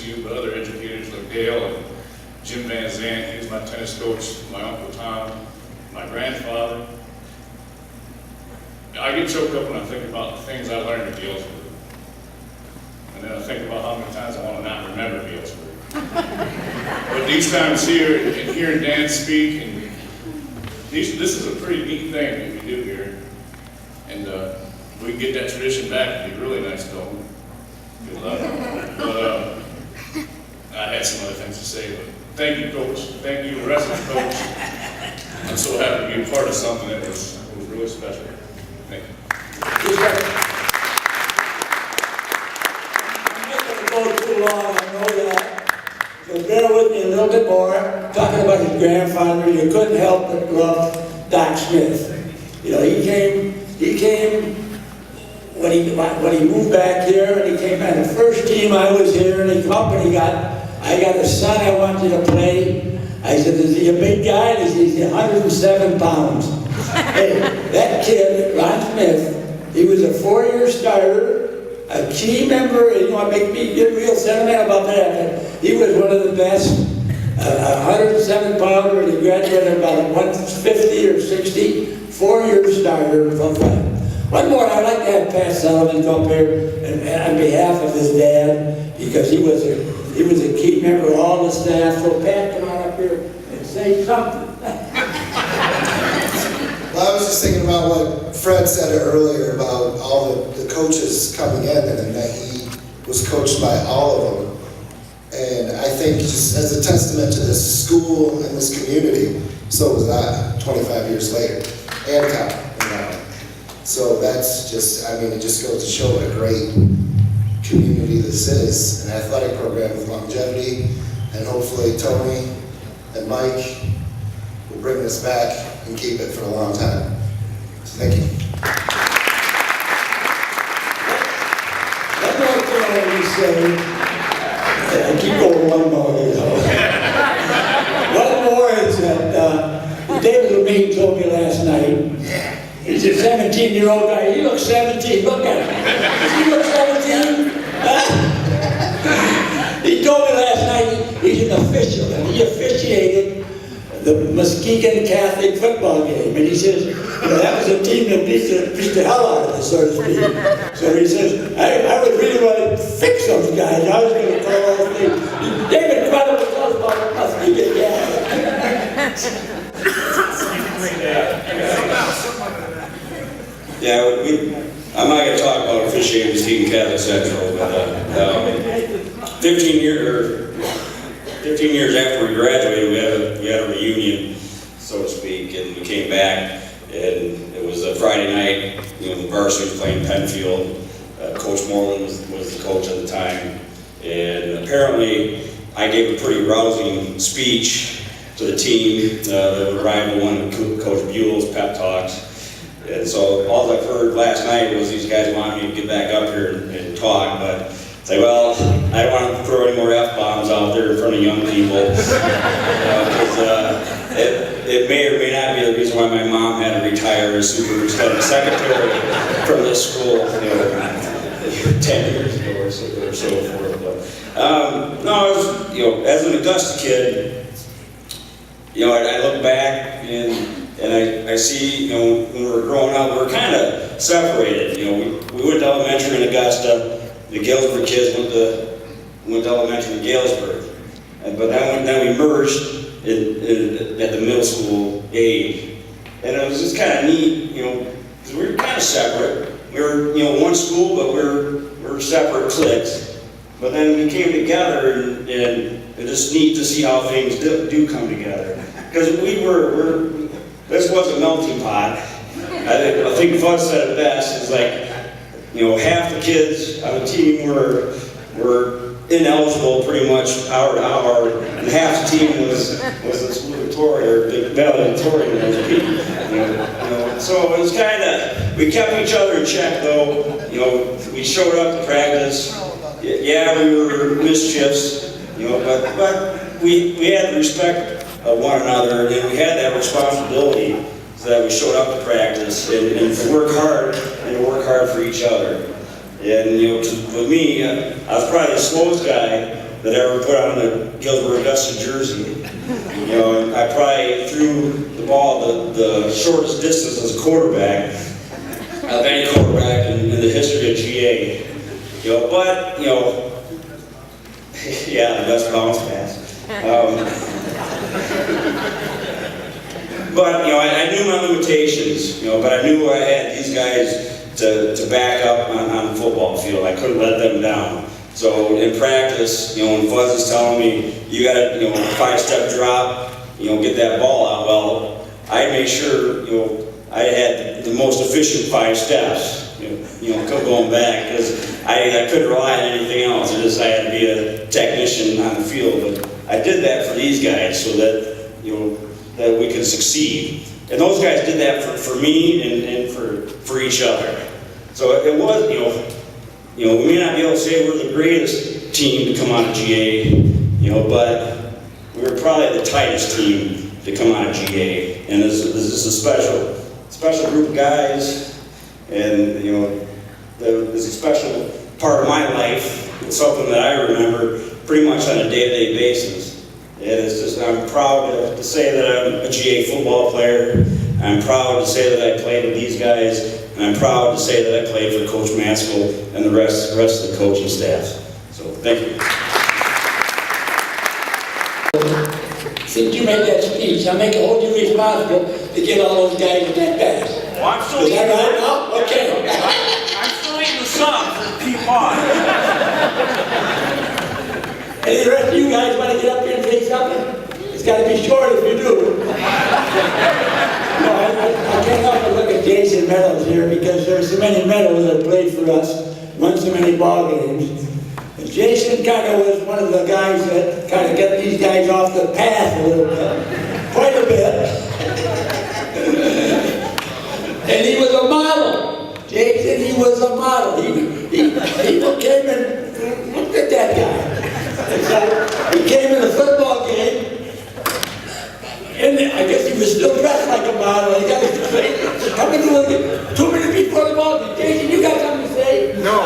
just you, but other educators like Dale and Jim Van Zandt. He was my tennis coach, my Uncle Tom, my grandfather. I get choked up when I think about the things I learned at Galesburg. And then I think about how many times I want to not remember Galesburg. But these times here, and hearing Dan speak, and this is a pretty neat thing that we do here. And we can get that tradition back. It'd be really nice, though. Good luck. But I had some other things to say, but thank you, Coach. Thank you, wrestling coach. I'm so happy to be a part of something that was really special. Thank you. I'm not going to go too long, I know that. So bear with me a little bit more. Talking about his grandfather, you couldn't help but love Doc Smith. You know, he came when he moved back here, and he came on the first team I was here, and he come up and I got a son I want you to play. I said, is he a big guy? He said, he's 107 pounds. Hey, that kid, Ron Smith, he was a 4-year starter, a key member. You know, make me get real sentimental about that. He was one of the best, 107 pounder, and he graduated about 150 or 60, 4-year starter from that. One more, I'd like to have Pat Sullivan come here and on behalf of his dad, because he was a key member of all the staff. So Pat, come on up here and say something. Well, I was just thinking about what Fred said earlier about all the coaches coming in, and that he was coached by all of them. And I think just as a testament to this school and this community, so was I 25 years later, and Tom, you know. So that's just, I mean, it just goes to show what a great community this is, an athletic program with longevity, and hopefully Tony and Mike will bring this back and keep it for a long time. So thank you. One more thing I want to say, I keep going one more, you know. One more is that David Levine told me last night, he's a 17-year-old guy. He looks 17. Look at him. Does he look 17? Huh? He told me last night he's an official, and he officiated the Muskegon Catholic football game. And he says, you know, that was a team that beat the hell out of us, so to speak. So he says, I would really want to fix those guys. I was going to call all the things. David, come on up and tell us about Muskegon Catholic. Yeah, I'm not going to talk about officiating Muskegon Catholic Central, but 15 years after we graduated, we had a reunion, so to speak, and we came back, and it was a Friday night. You know, the varsity was playing Penfield. Coach Moreland was the coach at the time, and apparently I gave a pretty rousing speech to the team. The rival one, Coach Buell's pep talks. And so all I've heard last night was these guys wanted me to get back up here and talk, but say, well, I don't want to throw any more F-bombs out there in front of young people, because it may or may not be the reason why my mom had to retire as superintendent secretary from this school, you know, 10 years ago or so forth. But no, as an Augusta kid, you know, I look back and I see, you know, when we were growing up, we were kind of separated. You know, we went to elementary in Augusta. The Galesburg kids went to elementary in Galesburg. But then we merged at the middle school age. And it was just kind of neat, you know, because we were kind of separate. We were, you know, one school, but we're separate cliques. But then we came together, and it's just neat to see how things do come together. Because this was a melting pot. I think Fudd said it best. It's like, you know, half the kids on the team were ineligible pretty much hour to hour, and half the team was this Victoria or big valedictorian as people. You know, so it was kind of, we kept each other in check though. You know, we showed up to practice. Yeah, we were mischiefs. You know, but we had the respect of one another, and we had that responsibility so that we showed up to practice and to work hard and to work hard for each other. And you know, with me, I was probably the slowest guy, that ever put on the Hillsborough Augusta jersey. You know, and I probably threw the ball the shortest distance as a quarterback of any quarterback in the history of GA. You know, but, you know, yeah, the best bounce pass. But, you know, I knew my limitations, you know, but I knew I had these guys to back up on the football field. I couldn't let them down. So in practice, you know, when Fuzz is telling me, you gotta, you know, 5-step drop, you know, get that ball out, well, I made sure, you know, I had the most efficient 5 steps, you know, going back, because I couldn't rely on anything else. I had to be a technician on the field. But I did that for these guys so that, you know, that we could succeed. And those guys did that for me and for each other. So it was, you know, we may not be able to say we're the greatest team to come out of GA, you know, but we were probably the tightest team to come out of GA. And this is a special group of guys, and, you know, there's a special part of my life. It's something that I remember pretty much on a day-to-day basis. And it's just, I'm proud to say that I'm a GA football player. I'm proud to say that I played with these guys. And I'm proud to say that I played for Coach Matskill and the rest of the coaching staff. So, thank you. Since you made that speech, I make hold you responsible to get all those guys with that pass. Well, I'm still Is eating. that right now? Okay. I'm still eating the sub for P-Pod. Any rest of you guys want to get up here and say something? It's got to be short if you do. No, I can't help but look at Jason Meadows here because there's so many Meadows that played for us, won so many ball games. And Jason kind of was one of the guys that kind of got these guys off the path a little bit, quite a bit. And he was a model. Jason, he was a model. He came and looked at that guy. And so he came in a football game. And I guess he was still dressed like a model. He got his coming to 2 minutes before the ball game. Jason, you got something to say? No,